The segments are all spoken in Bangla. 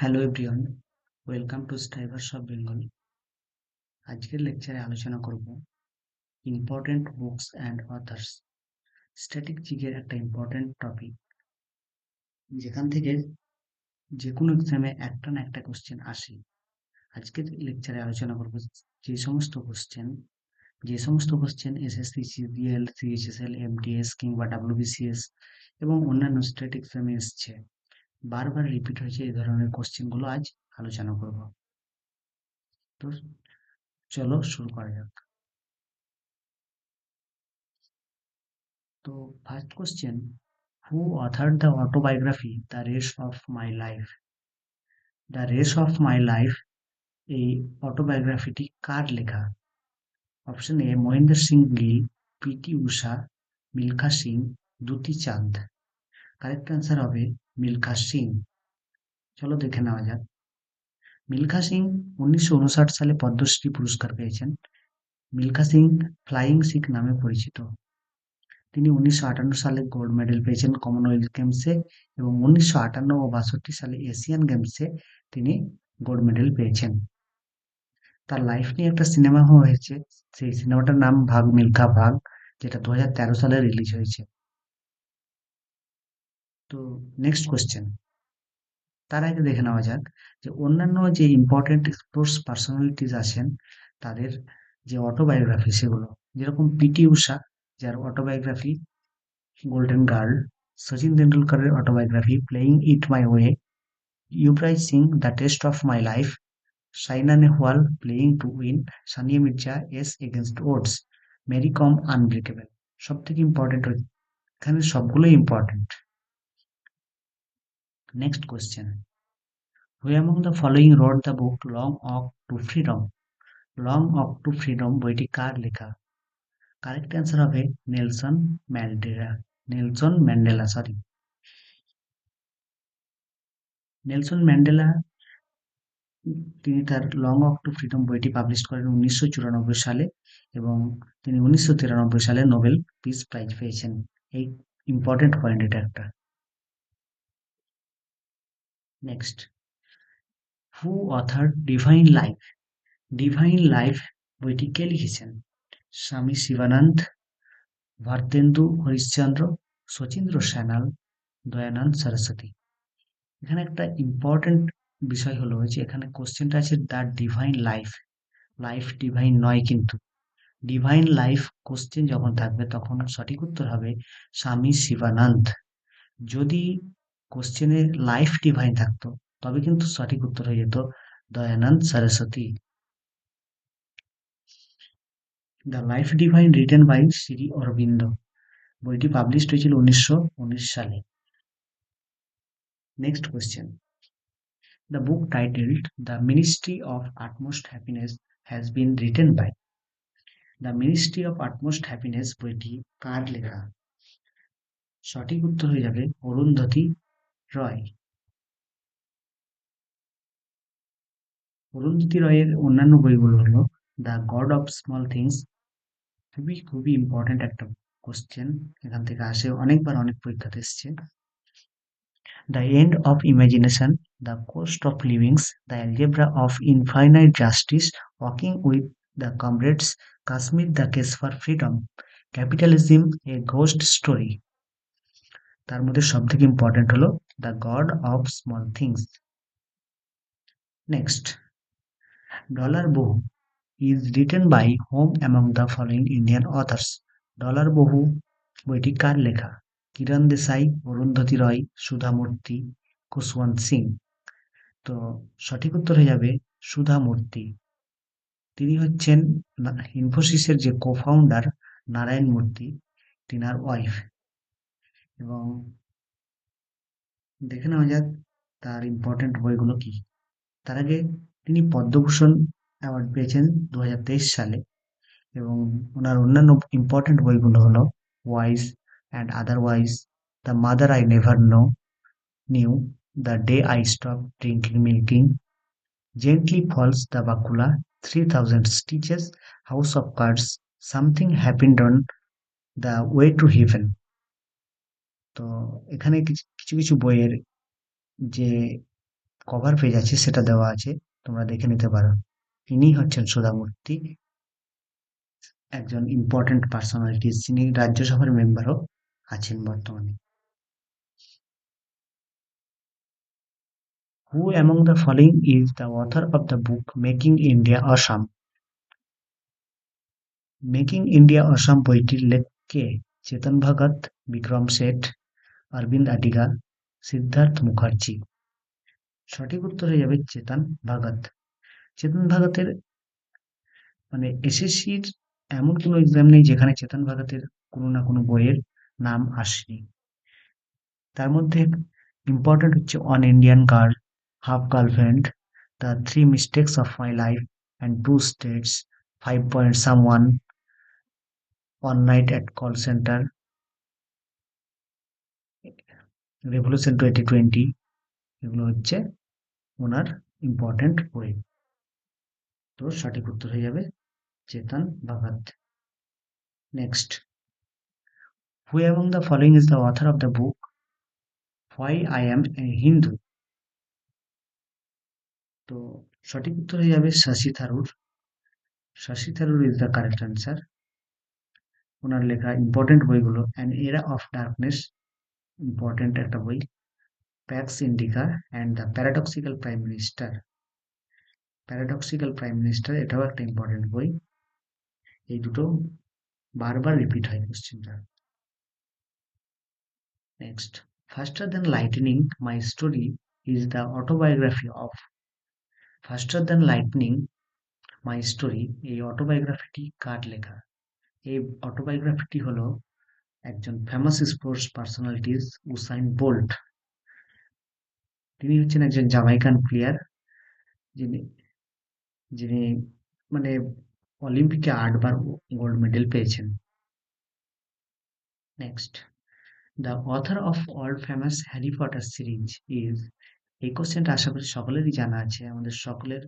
Hello everyone, welcome to strivers of Bengal. আজকের লেকচারে আলোচনা করব important books and authors. Static জিকের একটা ইম্পর্টেন্ট টপিক, যেখান থেকে যে কোনো এক্সামে একটা না একটা কোশ্চেন আসে। আজকের লেকচারে আলোচনা করব যে সমস্ত question SSC, CGL, CHSL, MTS কিংবা ডাব্লিউবিসিএস এবং অন্যান্য স্টেট এক্সামে এসছে, বারবার রিপিট হয়েছে। এই ধরনের কোশ্চেনগুলো আজ আলোচনা করব। তো চলো শুরু করা যাক। তো first question, who authored the autobiography the race of my life? The race of my life এই অটোবায়োগ্রাফিটি কার লেখা? Option A Mahendra Singh Gill, PT Usha, Milkha Singh, Dutee Chand. Correct answer হবে মিলখা সিং। চলো দেখে নেওয়া যাক। মিলখা সিং 1959 সালে পদ্মশ্রী পুরস্কার পেয়েছেন। মিলখা সিং ফ্লাইং সিখ নামে পরিচিত। তিনি 1958 সালে গোল্ড মেডেল পেয়েছেন কমনওয়েলথ গেমসে এবং 1958 ও 62 সালে এশিয়ান গেমসে তিনি গোল্ড মেডেল পেয়েছেন। তার লাইফ নিয়ে একটা সিনেমা হয়েছে, সেই সিনেমাটার নাম ভাগ মিল্খা ভাগ, যেটা 2013 সালে রিলিজ হয়েছে। তো নেক্সট কোশ্চেন, তার আগে দেখে নেওয়া যাক যে অন্যান্য যে ইম্পর্টেন্ট স্পোর্টস পার্সোনালিটিস আছেন তাদের যে অটোবায়োগ্রাফি সেগুলো, যেরকম পিটি উষা, যার অটোবায়োগ্রাফি গোল্ডেন গার্ল, সচিন তেন্ডুলকরের autobiography playing it my way, Yuvraj Singh the test of my life, Saina Nehwal playing to win, Sania Mirza ace against odds, Mary Kom unbreakable. সব থেকে ইম্পর্টেন্ট, এখানে সবগুলোই important. Next question, who among the following wrote the book long walk to freedom? Long walk to freedom বইটি কার লেখা? কারেক্ট অ্যান্সার হবে নেলসন ম্যান্ডেলা। নেলসন ম্যান্ডেলা তিনি তার লং ওয়াক টু ফ্রিডম বইটি পাবলিশ করেন 1994 সালে এবং তিনি 1993 সালে নোবেল পিস প্রাইজ পেয়েছেন। এই ইম্পর্টেন্ট পয়েন্ট এটা একটা। Next, who author divine life? Divine life বইটি কে লিখেছেন? স্বামী শিবানন্দ, ভারতেন্দু হরিশ্চন্দ্র, শচীন্দ্র সান্যাল, দয়ানন্দ সরস্বতী। এখানে একটা ইম্পর্টেন্ট বিষয় হলো যে এখানে কোশ্চেনটা আছে the divine life. Life divine নয় কিন্তু। ডিভাইন লাইফ কোশ্চেন যখন থাকবে তখন সঠিক উত্তর হবে স্বামী শিবানন্দ। যদি কোশ্চেনে লাইফ ডিভাইন থাকতো তবে কিন্তু সঠিক উত্তর হয়ে যেত Dayanand Saraswati. The life divine written by Shri Aurobindo বইটি পাবলিশড হয়েছিল 1919 সালে। Next question, the book titled the ministry of utmost happiness has been written by? The ministry of utmost happiness বইটি কার লেখা? সঠিক উত্তর হয়ে যাবে অরুন্ধতী রয়। অরুন্ধতী রয়ের অন্যান্য বইগুলো হলো the god of small things, খুবই খুবই ইম্পর্টেন্ট একটা কোশ্চেন, এখান থেকে আসে অনেকবার, অনেক পরীক্ষাতে এসছে। The end of imagination, the cost of livings, the algebra of infinite justice, walking with the comrades, Kashmir the case for freedom, capitalism a ghost story. তার মধ্যে সব থেকে ইম্পর্টেন্ট হলো the god of small things. Next, ডলার বহু is written by whom among the following Indian authors? Dollar বহু বইটি কার লেখা? কিরণ দেসাই, অরুন্ধতী রয়, সুধা মূর্তি, খুশবন্ত সিং। তো সঠিক উত্তর হয়ে যাবে সুধা মূর্তি। তিনি হচ্ছেন ইনফোসিসের যে কো-ফাউন্ডার নারায়ণ মূর্তি, তিনার ওয়াইফ। এবং দেখে নেওয়া যাক তার ইম্পর্টেন্ট বইগুলো কি। তার আগে তিনি পদ্মভূষণ অ্যাওয়ার্ড পেয়েছেন 2023 সালে এবং ওনার অন্যান্য ইম্পর্টেন্ট বইগুলো হলো wise and otherwise, the mother I never knew, the day I stop drinking milking, gently falls the Bakula, 3000 stitches, house of cards, something happened on the way to heaven. তো এখানে কিছু কিছু বইয়ের যে কভার পেজ আছে সেটা দেওয়া আছে, তোমরা দেখে নিতে পারো। ইনি হচ্ছেন সুধা মূর্তি, একজন ইম্পর্টেন্ট পার্সোনালিটিস, যিনি রাজ্যসভার মেম্বারও আছেন বর্তমানে। Who among the following is the author of the book Making India Awesome? Making India awesome বইটির লেখকে চেতন ভগত, বিক্রম শেঠ, অরবিন্দ আডিগা, সিদ্ধার্থ মুখার্জি। সঠিক উত্তর হয়ে যাবে চেতন ভগত। চেতন ভগতের এসএসসির এমন কোনো এক্সাম নেই যেখানে চেতন ভগতের কোনো না কোনো বইয়ের নাম আসেনি। তার মধ্যে ইম্পর্টেন্ট হচ্ছে on Indian girl, half girlfriend, the three mistakes of my life and two states, 5 point someone, one night at call centre, revolution 2020, এগুলো হচ্ছে ওনার ইম্পর্টেন্ট বই। তো সঠিক উত্তর হয়ে যাবে Chetan Bhagat. Next, who among the following is the author of the book why I am a Hindu? তো সঠিক উত্তর হয়ে যাবে Shashi Tharoor. Shashi Tharoor is the correct answer. ওনার লেখা ইম্পর্টেন্ট বইগুলো অ্যান এরা অফ ডার্কনেস, ইম্পর্টেন্ট একটা বই, packs indica and the paradoxical prime minister. Paradoxical prime minister এটাও একটা ইম্পর্টেন্ট বই। এই দুটো বারবার রিপিট হয় কোশ্চেনটা। Next, faster than lightning my story is the autobiography of. Faster than lightning my story, এই অটোবায়োগ্রাফিটি কার লেখা? এই অটোবায়োগ্রাফিটি হলো একজন famous sports personalities Usain Bolt. তিনি হচ্ছেন একজন জামাইকান প্লেয়ার, যিনি যিনি মানে অলিম্পিকে 8 বার গোল্ড মেডেল পেয়েছেন। Next, the author of world famous Harry Potter series is. এই কোশ্চেনটা আশা করি সকলেরই জানা আছে, আমাদের সকলের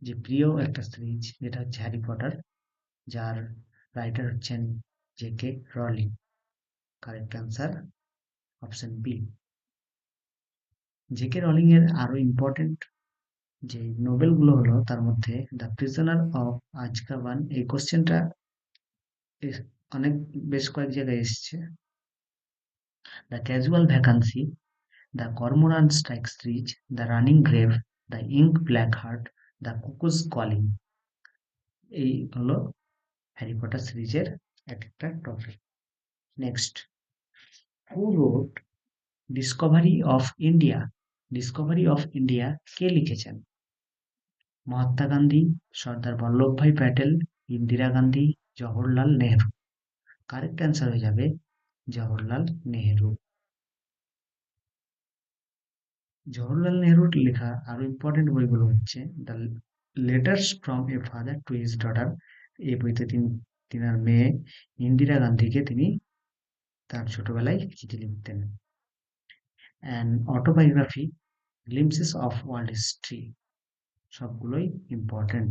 যে প্রিয় একটা সিরিজ যেটা হচ্ছে হ্যারি পটার, যার রাইটার হচ্ছেন J K. Rowling. Correct answer option B. J K. Rowling এর আরো ইম্পর্টেন্ট যে নোবেলগুলো হলো, তার মধ্যে দ্য প্রিজনার অফ আজকাবান, এই কোশ্চেনটা অনেক বেশ কয়েক জায়গায় এসেছে। The casual vacancy, the cormorant strike series, the running grave, the ink black heart, the cuckoo's calling, এই হলো হ্যারি পটার সিরিজের এক একটা topic. Next, who wrote discovery of India? Discovery of India কে লিখেছেন? মহাত্মা গান্ধী, সর্দার বল্লভভাই প্যাটেল, ইন্দিরা গান্ধী, জওহরলাল নেহরু। কারেক্ট অ্যান্সার হয়ে যাবে জওহরলাল নেহরু। জওহরলাল নেহরুর লেখা আরো ইম্পর্টেন্ট বইগুলো হচ্ছে the letters from a father to his daughter. এই বইতে তিনার মেয়ে ইন্দিরা গান্ধীকে তিনি তার ছোটবেলায় চিঠি লিখতেন। And autobiography, glimpses of world history, সবগুলোই important.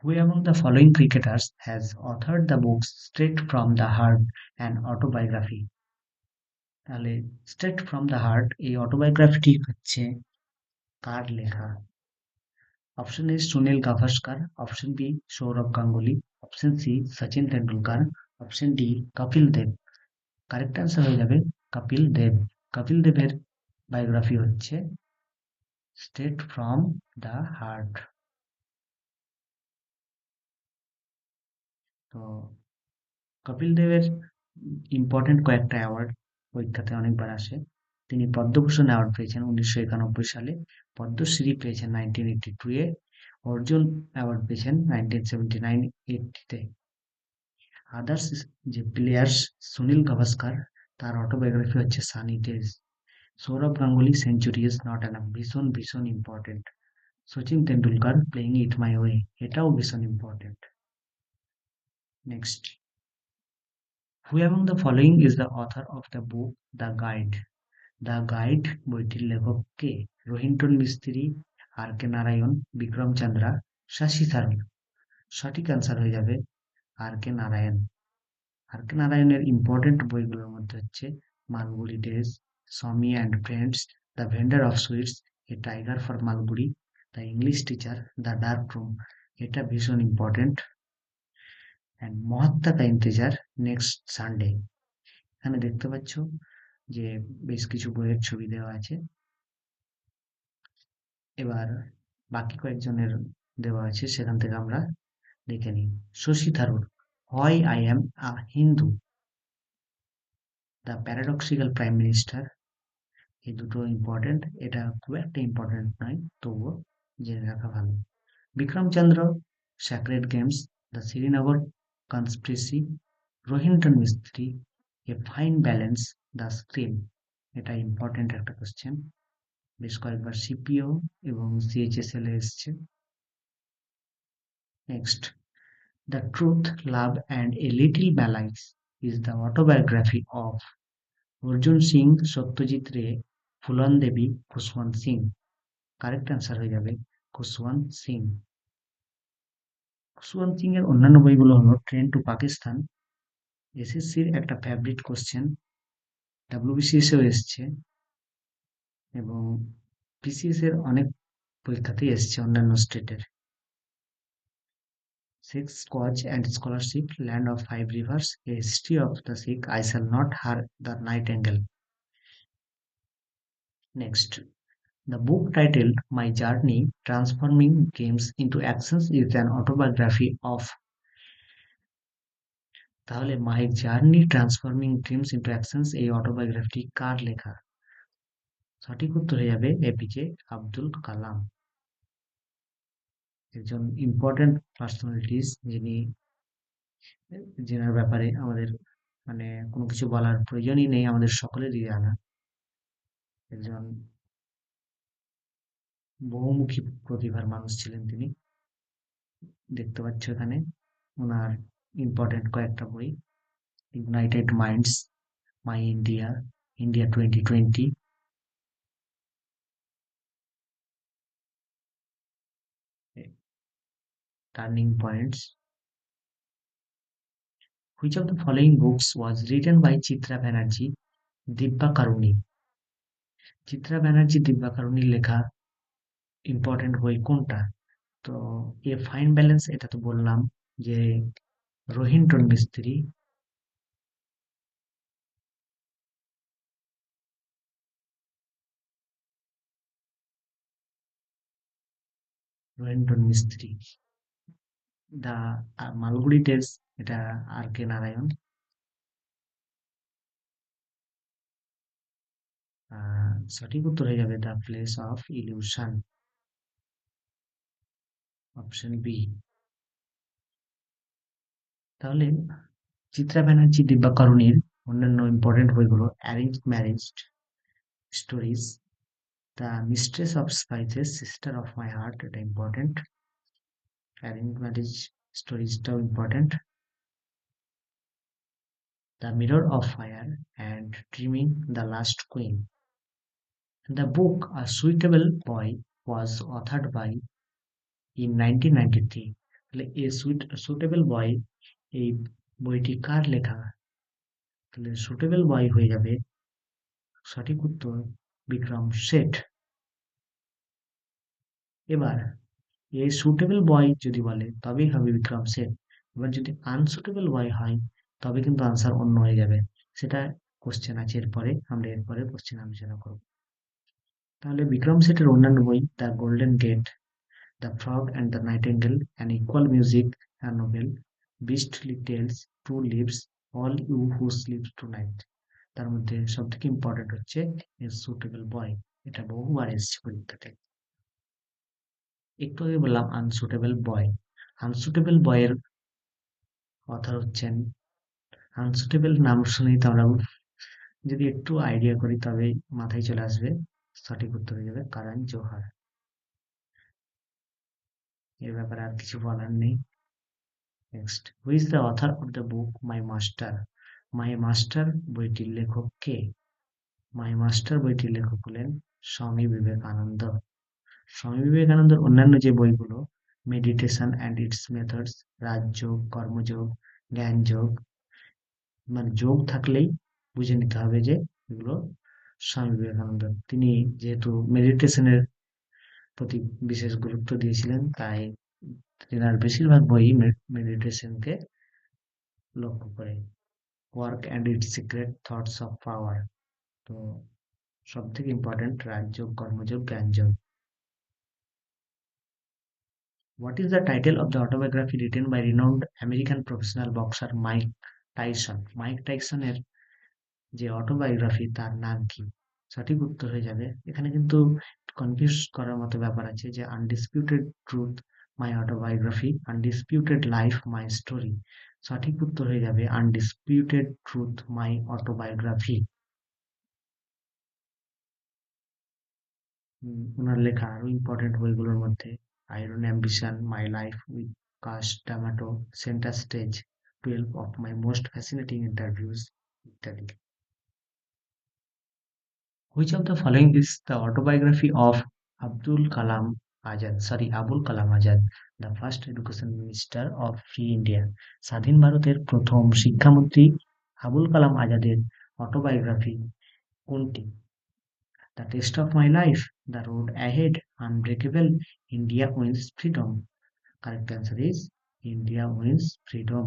Who among the following cricketers has authored the books straight from the heart and autobiography? তাহলে স্ট্রেট ফ্রম দ্য হার্ট এই অটোবায়োগ্রাফিটি হচ্ছে কার লেখা? Option A Sunil Gavaskar, option B Sourav Ganguly, option C Sachin Tendulkar, option D Kapil Dev. Correct answer হয়ে যাবে কপিল দেব। কপিল দেবের বায়োগ্রাফি হচ্ছে স্ট্রেট ফ্রম দ্য হার্ট। তো কপিল দেবের ইম্পর্টেন্ট কয়েকটা অ্যাওয়ার্ড পরীক্ষাতে অনেকবার আসে। তিনি পদ্মভূষণ অ্যাওয়ার্ড পেয়েছেন 1991 সালে, পদ্মশ্রী পেয়েছেন 1982 এ, অর্জুন অ্যাওয়ার্ড পেয়েছেন 1979-80-তে। আদার্স যে প্লেয়ার্স, সুনীল গাভাস্কার, তার অটোবায়োগ্রাফি হচ্ছে Sunny days. Sourav Ganguly century is not enough, ভীষণ ভীষণ important. Sachin Tendulkar playing it my way, এটাও ভীষণ important. Next, who among the following is the author of the book the guide? The guide বইটির লেখক কে? রোহিন্টন মিস্ত্রি, আর কে নারায়ণ, বিক্রম চন্দ্রা, শশী থারুর। সঠিক অ্যান্সার হয়ে যাবে আর কে নারায়ণ। আর কে নারায়ণের ইম্পর্টেন্ট বইগুলোর মধ্যে হচ্ছে Malgudi days, Swami and Friends, The Vendor of Sweets, A Tiger for Malgudi, The English Teacher, The Dark Room, এটা ভীষণ ইম্পর্টেন্ট। অ্যান্ড মহাত্মা কা ইন্তেজার, নেক্সট সানডে। এখানে দেখতে পাচ্ছ যে বেশ কিছু বইয়ের ছবি দেওয়া আছে। এবার বাকি কয়েকজনের দেওয়া আছে, সেখান থেকে আমরা দেখে নিই। Shashi Tharoor why I am a Hindu, the paradoxical prime minister, এই দুটো ইম্পর্টেন্ট। এটা খুব একটা ইম্পর্টেন্ট নয়, তবুও জেনে রাখা ভালো। Vikram Chandra, sacred games, the Srinagar conspiracy, Rohinton Mistry, a fine balance, the screen, এটা ইম্পর্টেন্ট একটা কোশ্চেন, বেশ কয়েকবার সিপিও এবং সিএইচএসএল এ এসছে। Next, the truth, love and a little malice is the autobiography of Arjun Singh, Satyajit Ray, Phoolan Devi, Khushwant Singh. Correct answer হয়ে যাবে খুশওয়ন্ত সিং। খুশওয়ন্ত সিং এর অন্যান্য বইগুলো হলো ট্রেন টু পাকিস্তান, এসএসসির একটা ফেভারিট কোশ্চেন, ডাব্লিউবিসিএস এও এসছে এবং পিসিএস এর অনেক পরীক্ষাতেই এসছে অন্যান্য স্টেটের। Sikhs scotch and scholarship, land of five rivers, a history of the Sikh, I shall not hear the nightingale. Next, the book titled My Journey Transforming Games into Actions is an autobiography of, তাহলে my journey transforming dreams into actions এই অটোবায়োগ্রাফিটি কার লেখা? সঠিক উত্তর হয়ে যাবে এপিজে আব্দুল কালাম। একজন ইম্পর্টেন্ট পার্সোনালিটিস, যিনি, যেনার ব্যাপারে আমাদের মানে কোনো কিছু বলার প্রয়োজনই নেই, আমাদের সকলেরই জানা। একজন বহুমুখী প্রতিভার মানুষ ছিলেন তিনি। দেখতে পাচ্ছ এখানে ওনার ইম্পর্টেন্ট কয়েকটা বই, United minds, my India, India 2020, turning points. Which of the following books was written by Chitra Banerjee, Dibba Karuni? Chitra Banerjee Divya কারুনির লেখা ইম্পর্টেন্ট বই কোনটা? তো এ ফাইন ব্যালেন্স, এটা তো বললাম যে রোহিন্টন মিস্ত্রি, রোহিন্টন মিস্ত্রি। দা মালগুড়ি টেস্ট, এটা আর কে নারায়ণ। সঠিক উত্তর হয়ে যাবে the place of illusion, option B. তাহলে চিত্রা ব্যানার্জি দিব্যা কারুনির অন্যান্য ইম্পর্টেন্ট বইগুলো arrange marriage stories, the mistress of spices, sister of my heart, এটা ইম্পর্টেন্ট, অ্যারেঞ্জ ম্যারেজ স্টোরিজটাও important, the mirror of fire and dreaming the last queen. The book a suitable boy was authored by in 1993, তাহলে এ সুটেবল বয় এই বইটি কার লেখা? তাহলে সুটেবল বয় হয়ে যাবে সঠিক উত্তর বিক্রম শেঠ। এবার এ সুটেবল বয় যদি বলে তবেই হবে বিক্রম সেন। এবার যদি আনসুটেবল বয় হয় তবে কিন্তু আনসার অন্য হয়ে যাবে, সেটা কোশ্চেন আছে এরপরে, আমরা এরপরে কোশ্চেন আলোচনা করব। তাহলে বিক্রম সেটের অন্যান্য বই, the golden gate, the frog and the nightingale, an equal music, an novel, beastly tales, two lives, all you who sleeps tonight. তার মধ্যে সব থেকে ইম্পর্টেন্ট হচ্ছে এ সুটেবল বয়, এটা বহুবার এসছে পরীক্ষাতে। একটু আগে বললাম আনসুটেবল বয়, আনসুটেবল বয়ের অথর হচ্ছেন, আনসুটেবল নাম শুনেই তো আমরা যদি একটু আইডিয়া করি তবে মাথায় চলে আসবে, সঠিক উত্তর হয়ে যাবে কারণ জোহার। এর ব্যাপারে আর কিছু বলার নেই। Next, who is the author of the book my master? My master বইটির লেখক কে? মাই মাস্টার বইটির লেখক হলেন স্বামী বিবেকানন্দ। স্বামী বিবেকানন্দের অন্যান্য যে বইগুলো, meditation and it's methods, Rajyoga, কর্মযোগ, জ্ঞান যোগ, মানে যোগ থাকলেই বুঝে নিতে হবে যে এগুলো স্বামী বিবেকানন্দ। তিনি যেহেতু মেডিটেশনের প্রতি বিশেষ গুরুত্ব দিয়েছিলেন, তাই তেনার বেশিরভাগ বই মেডিটেশনকে লক্ষ্য করে। Work and it's secret thoughts of power. তো সব থেকে ইম্পর্টেন্ট রাজযোগ, কর্মযোগ, Jnanayoga. What is the title of the autobiography written by renowned American professional boxer Mike Tyson? Mike টাইসনের যে অটোবায়োগ্রাফি তার নাম কি? সঠিক উত্তর হয়ে যাবে, এখানে কিন্তু কনফিউজ করার মতো ব্যাপার আছে, যে undisputed truth my autobiography, undisputed life my story. সঠিক উত্তর হয়ে যাবে আনডিসপিউটেড ট্রুথ মাই অটোবায়োগ্রাফি। ওনার লেখা আরো ইম্পর্টেন্ট বইগুলোর মধ্যে iron ambition, my life with Cus D'Amato, centre stage, 12 of my most fascinating interviews ইত্যাদি। Which of the following is the autobiography of Abdul Kalam Abul Kalam Azad, the first education minister of Free India? স্বাধীন ভারতের প্রথম শিক্ষামন্ত্রী আবুল কালাম আজাদের অটোবায়োগ্রাফি কোনটি? The test of my life, the road ahead, unbreakable, India wins freedom. Correct answer is India wins freedom.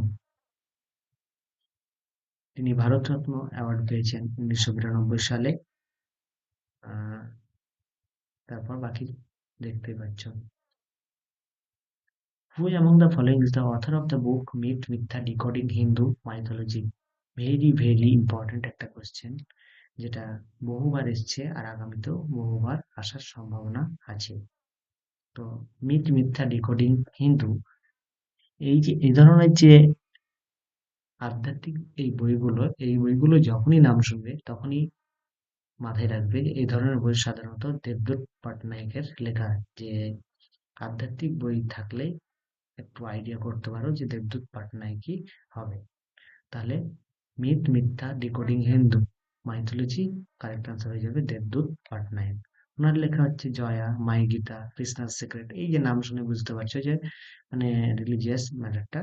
তিনি ভারতরত্ন অ্যাওয়ার্ড পেয়েছেন 1992 সালে। তারপর বাকি দেখতে পাচ্ছ। Who among the following is the author of the book Myth মিথ্যা decoding Hindu mythology? Very very important একটা কোশ্চেন, যেটা বহুবার এসছে আর আগামীতেও বহুবার আসার সম্ভাবনা আছে। তো মিথ মিথ্যা ডিকোডিং হিন্দু, এই ধরনের যে আধ্যাত্মিক এই বইগুলো যখনই নাম শুনবে তখনই মাথায় রাখবে যে এই ধরনের বই সাধারণত দেবদূত পটনায়কের লেখা। যে আধ্যাত্মিক বই থাকলে একটু আইডিয়া করতে পারো যে দেবদূত পাটনায়কই হবে। তাহলে মিথ মিথ্যা decoding Hindu mythology, correct answer হয়ে যাবে দেবদূত পাটনায়ক। ওনার লেখা হচ্ছে জয়া, মাই গীতা, কৃষ্ণার সিক্রেট। এই যে নাম শুনে বুঝতে পারছো যে মানে রিলিজিয়াস ম্যাটারটা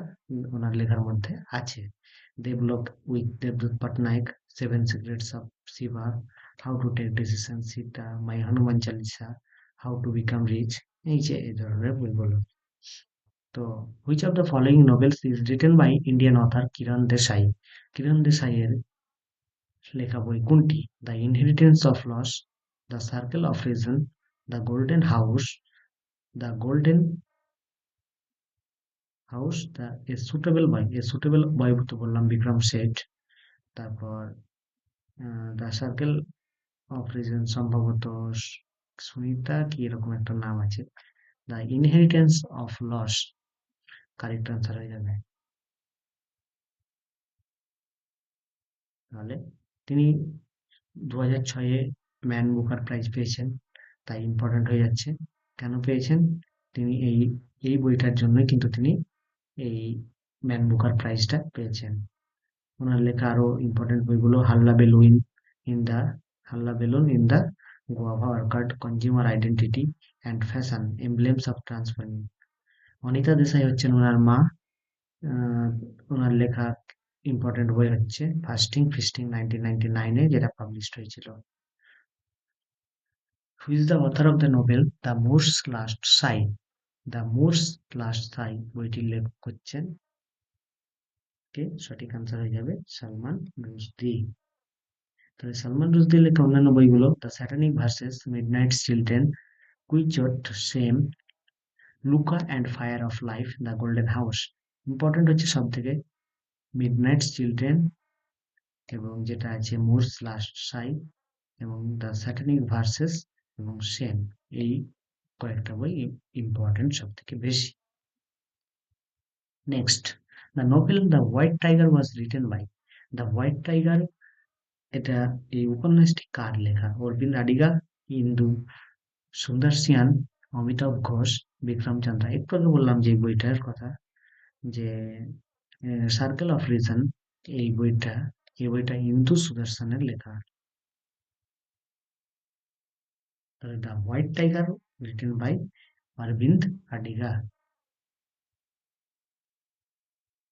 ওনার লেখার মধ্যে আছে। দেবলোক উইথ দেবদূত Pattanaik, seven secrets of Shiva, how to take decision Sita, my Hanuman Chalisa, how to become rich. এই যে এই ধরনের বইগুলো। তো which of the following novels is written by Indian author কিরণ দেশাই? কিরণ দেশাইয়ের লেখা বই কোনটি? The inheritance of loss, the circle of reason, the golden house, the golden house, the a suitable boy. A suitable boy তো বললাম বিক্রম শেঠ। তারপর দ্য সার্কেল অফ রিজন সম্ভবত সুনিতা কি এরকম একটা নাম আছে। The inheritance of loss correct answer হয়ে যাবে। তাহলে তিনি 2006-এ ম্যান বুকার প্রাইজ পেয়েছেন, তাই ইম্পর্টেন্ট হয়ে যাচ্ছে। কেন পেয়েছেন? তিনি এই বইটার জন্যই কিন্তু তিনি এই ম্যান বুকার প্রাইজটা পেয়েছেন। ওনার লেখা আরো ইম্পর্টেন্ট বইগুলো hullabaloo in the guava orchard, consumer identity and fashion, emblems of transforming. Anita Desai হচ্ছেন ওনার মা। ওনার লেখা ইম্পর্টেন্ট বই হচ্ছে ফাস্টিং ফিস্টিং 1999-এ, যেটা পাবলিশড হয়েছিল। Who is the author of the novel The Moor's Last Sigh? The Morse last সাই বইটির লেখক হচ্ছেন কে? সঠিক আনসার হয়ে যাবে সালমান রুশদি। তাহলে সালমান রুশদির লেখা অন্যান্য বইগুলো the satanic verses, midnight children, Quichotte সেম, Luka and fire of life, the golden house. Important হচ্ছে সব থেকে মিডনাইট চিলড্রেন, এবং যেটা আছে মোর্স লাস্ট সাই, এবং দ্য স্যাটানিক ভার্সেস এবং সেম। এই কয়েকটা বই ইম্পর্টেন্ট সব থেকে বেশি। Next, the novel the white tiger was written by. The white tiger, এটা এই উপন্যাসটি কার লেখা? অরবিন্দ আডিগা, ইন্দু সুন্দর সিয়ান, অমিতাভ ঘোষ, বিক্রম চন্দ্রা। একটু আগে বললাম যে বইটার কথা, যে সার্কেল অফ রিজন, এই বইটা ইন্দু সুদর্শনের লেখা। তাহলে the white tiger written by Aravind Adiga.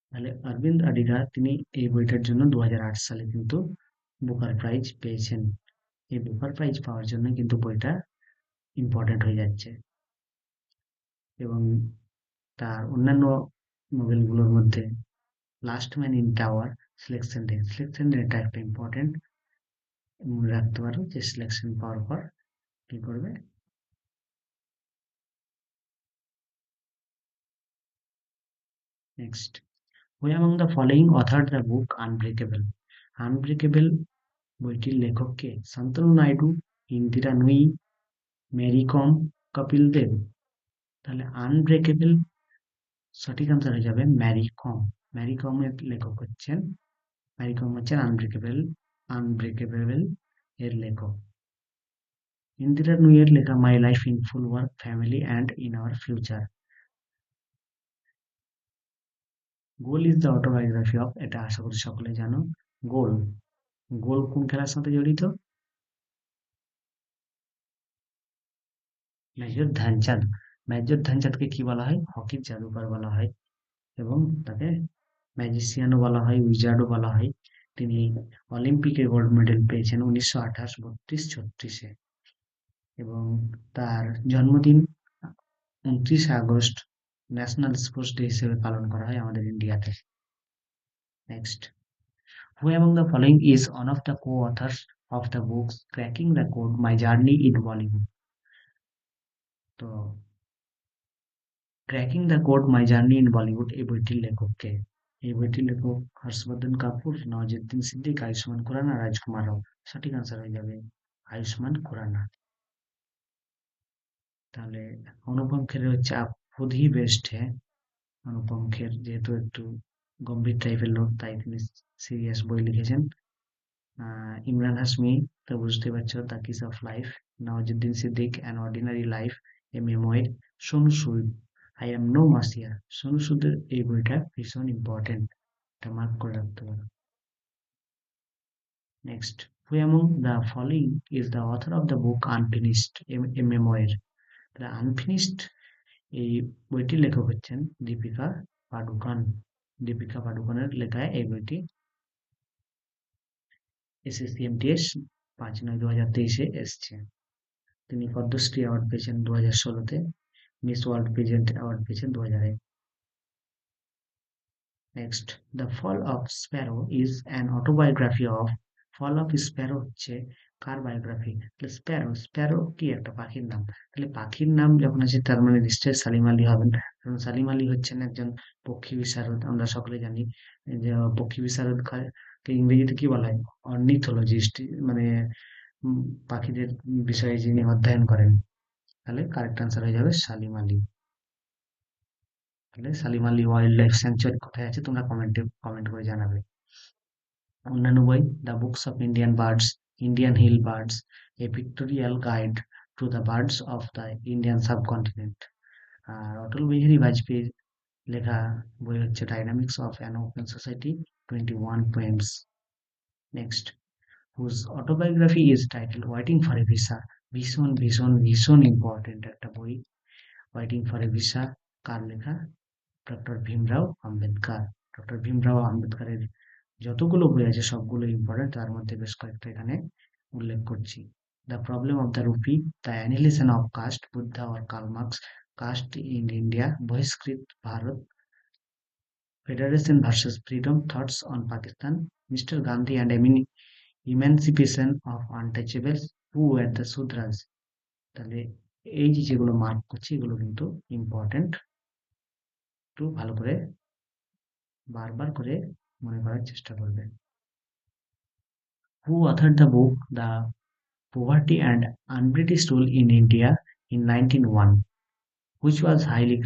তাহলে অরবিন্দ আডিগা তিনি এই বইটার জন্য 2008 সালে কিন্তু বুকার প্রাইজ পেয়েছেন। এই বুকার প্রাইজ পাওয়ার জন্য কিন্তু বইটা ইম্পর্টেন্ট হয়ে যাচ্ছে। এবং তার অন্যান্য নোবেলগুলোর মধ্যে last man in tower, selection data একটা ইম্পর্টেন্ট মনে রাখতে পারো যে সিলেকশন পাওয়ার পর কি করবে। Next, who among the following other the book unbreakable? Unbreakable বইটির লেখক কে? শান্তনু নাইডু, ইন্দিরা নুই, মেরি কম, কপিল দেব? তাহলে আনব্রেকেবল সঠিক আনসার হয়ে যাবে ম্যারি কম। ম্যারি কমের লেখক হচ্ছেন, ম্যারি কম হচ্ছেন আনব্রেকেবল এর লেখক। ইন্দিরা নুইয়ের লেখা my life in full work, family and in our future. Goal is the autobiography of, এটা আশা করি সকলে জানো। গোল, গোল কোন খেলার সাথে জড়িত? মেজর ধ্যানচাঁদ। মেজর ধ্যানচাঁদকে কি বলা হয়? হকির জাদুকর বলা হয়, এবং তাকে ম্যাজিশিয়ানও বলা হয়, উইজার্ডও বলা হয়। তিনি অলিম্পিকে গোল্ড মেডেল পেয়েছেন 1928, 32, 36-এ। এবং তার জন্মদিন 29 আগস্ট ন্যাশনাল স্পোর্টস ডে হিসেবে পালন করা হয় আমাদের ইন্ডিয়াতে। Next, who among the following is one of the co-authors of the books cracking the code my journey in Bollywood? তো cracking the code my journey in Bollywood এই বইটির লেখক কে? এই বইটির লেখক হর্ষবর্ধন কাপুর, নওয়াজুদ্দিন সিদ্দিক, আয়ুষ্মান খুরানা, রাজকুমার রাও? সঠিক আনসার হয়ে যাবে আয়ুষ্মান খুরানা। তাহলে অনুপম খের হচ্ছে আপ খুদ হি বেস্ট হ্যাঁ। অনুপম খের যেহেতু একটু গম্ভীর টাইপের লোক, তাই তিনি সিরিয়াস বই লিখেছেন। ইমরান হাশমি, তো বুঝতে পারছো, the kiss of life. Nawazuddin Siddique, an ordinary life, এ মেমোয়ার। সোনু সুদ, I am no Masia. Sonu সুদের এই বইটা ভীষণ ইম্পর্টেন্ট, এটা মার্ক করে রাখতে পারো। Next, who among the following is the author of the book unfinished, এ মেমোয়ার? তাহলে আনফিনিশড এই বইটির লেখক হচ্ছেন দীপিকা পাডুকোন। দীপিকা পাডুকোনের লেখা এই বইটি এসএসসিএমটিএস 5/9/2023-এ এসছে। তিনি পদ্মশ্রী অ্যাওয়ার্ড পেয়েছেন 2016-তে, মিস ওয়ার্ল্ড পেজেন্ট অ্যাওয়ার্ড পেয়েছেন 2001। Next, the fall of sparrow is an autobiography of. Fall of sparrow হচ্ছে কার বায়োগ্রাফি? তাহলে স্প্যারো, স্প্যারো কি একটা পাখির নাম। তাহলে পাখির নাম যখন আছে তার মানে নিশ্চয়ই সালিম আলী হবেন, কারণ সালিম আলী হচ্ছেন একজন পক্ষী বিশারদ। আমরা সকলে জানি যে পক্ষী বিশারদ কে ইংরেজিতে কি বলা হয়? অর্নিথোলজিস্ট, মানে পাখিদের বিষয়ে যিনি অধ্যয়ন করেন। তাহলে কারেক্ট আনসার হয়ে যাবে সালিম আলী। তাহলে Salim Ali wildlife sanctuary কোথায় আছে তোমরা কমেন্ট করে জানাবে। অন্যান্য বই, the books of Indian birds, Indian hill birds, a pictorial guide to the birds of the Indian subcontinent. আর অটল বিহারী বাজপেয়ীর লেখা বই হচ্ছে dynamics of an open society, 21 poems. Next, whose autobiography is title waiting for a visa? ভীষণ ভীষণ ভীষণ ইম্পর্টেন্ট একটা বই। ওয়েটিং ফর এ ভিসা কার লেখা? ডক্টর ভীমরাও আম্বেদকর। ডক্টর ভীমরাও আম্বেদকরের যতগুলো বই আছে সবগুলো ইম্পর্টেন্ট, তার মধ্যে বেশ কয়েকটা এখানে উল্লেখ করছি। The problem of the rupee, the annihilation of caste, Buddha or Karl Marx, caste in India, Bahishkrit Bharat, federation versus freedom, thoughts on Pakistan, mister Gandhi and emancipation of untouchables, who were the Shudras? তাহলে এই যে যেগুলো মার্ক করছি এগুলো কিন্তু ইম্পর্টেন্ট, একটু ভালো করে বারবার করে মনে করার চেষ্টা করবেন। Who authored the book The Poverty and Unbritish Rule in India in 1901, which was highly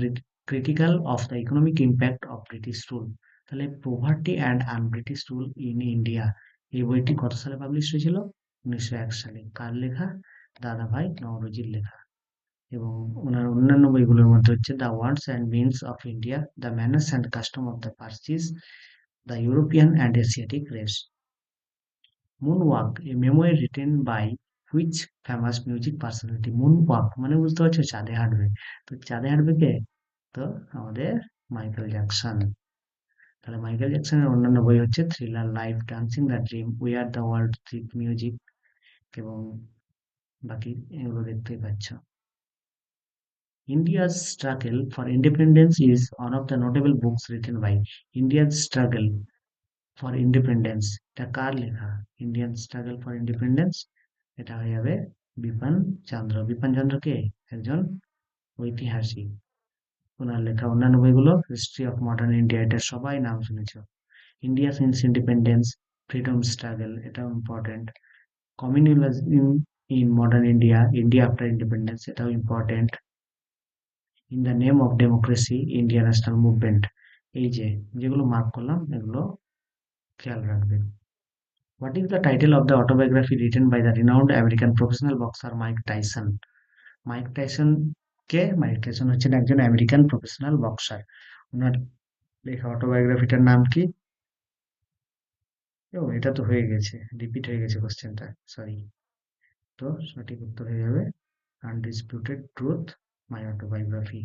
critical of the economic impact of British rule? তাহলে poverty and un-British rule in India এই বইটি কত সালে পাবলিশ হয়েছিল? 1901 সালে। কার লেখা? দাদাভাই নওরোজির লেখা। এবং ওনার অন্যান্য বইগুলোর মধ্যে হচ্ছে the wants and means of India, the manners and custom of the Parsis, the European and Asiatic race. Moonwalk, a memoir written by which famous music personality? Moonwalk মানে বুঝতে পারছো চাঁদে হাঁটবে। তো চাঁদে হাঁটবে কে? তো আমাদের মাইকেল জ্যাকসন। তাহলে মাইকেল জ্যাকসনের অন্যান্য বই হচ্ছে thriller, life, dancing the dream, we are the world, music, এবং বাকি এগুলো দেখতেই পাচ্ছ। India's struggle for independence is one of the notable books written by India's struggle for independence এটা কার লেখা? ইন্ডিয়ান স্ট্রাগল ফর ইন্ডিপেন্ডেন্স, এটা হয়ে যাবে বিপিন চন্দ্র। বিপিন চন্দ্র কে? একজন ঐতিহাসিক। ওনার লেখা অন্যান্য বইগুলো হিস্ট্রি অফ মডার্ন ইন্ডিয়া, এটা সবাই নাম শুনেছ। India since independence, freedom struggle, এটাও important. Communism in modern India, India after independence, এটাও important. In the name of democracy, India national movement. এই যে যেগুলো মার্ক করলাম এগুলো খেয়াল রাখবেন। What is the title of the autobiography written by the renowned American professional boxer Mike Tyson? Mike Tyson কে? মাইক টাইসন হচ্ছেন একজন আমেরিকান প্রফেশনাল বক্সার। ওনার লেখা অটোবায়োগ্রাফিটার নাম কি? ও, এটা তো হয়ে গেছে, রিপিট হয়ে গেছে কোশ্চেনটা, সরি। তো সঠিক উত্তর হয়ে যাবে undisputed truth, my autobiography.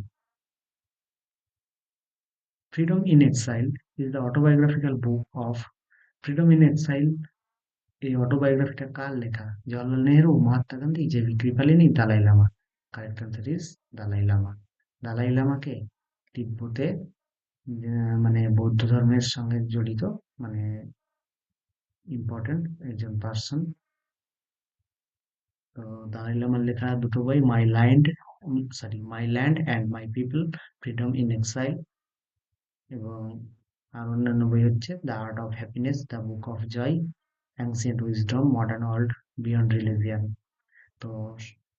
Freedom in exile is the autobiographical book of. Freedom in exile, এই অটোবায়োগ্রাফিটা কার লেখা? Jawaharlal Nehru, Mahatma Gandhi, J B. Kripalani, Dalai Lama? Correct answer is Dalai Lama. Dalai লামাকে তিব্বতে মানে বৌদ্ধ ধর্মের সঙ্গে জড়িত, মানে ইম্পর্টেন্ট একজন পার্সন। তো দালাই লামার লেখা দুটো বই, my land and my people, freedom in exile, এবং আর অন্যান্য বই হচ্ছে the art of happiness, the book of joy, ancient wisdom, modern world, beyond religion. তো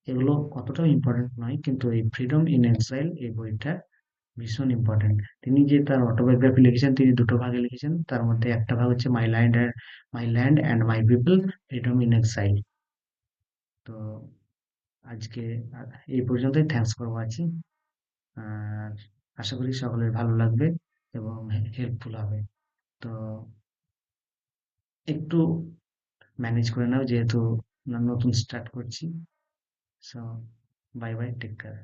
এগুলো অতটাও ইম্পর্টেন্ট নয়, কিন্তু এই ফ্রিডম ইন এক্সাইল এই বইটা ভীষণ ইম্পর্টেন্ট। তিনি যে তার অটোবায়োগ্রাফি লিখেছেন, তিনি দুটো ভাগে লিখেছেন। তার মধ্যে একটা ভাগ হচ্ছে my land and my people, freedom in exile. তো আজকে এই পর্যন্তই। Thanks for watching. আর আশা করি সকলের ভালো লাগবে এবং হেল্পফুল হবে। তো একটু ম্যানেজ করে নাও, যেহেতু নতুন স্টার্ট করছি। So bye bye, take care.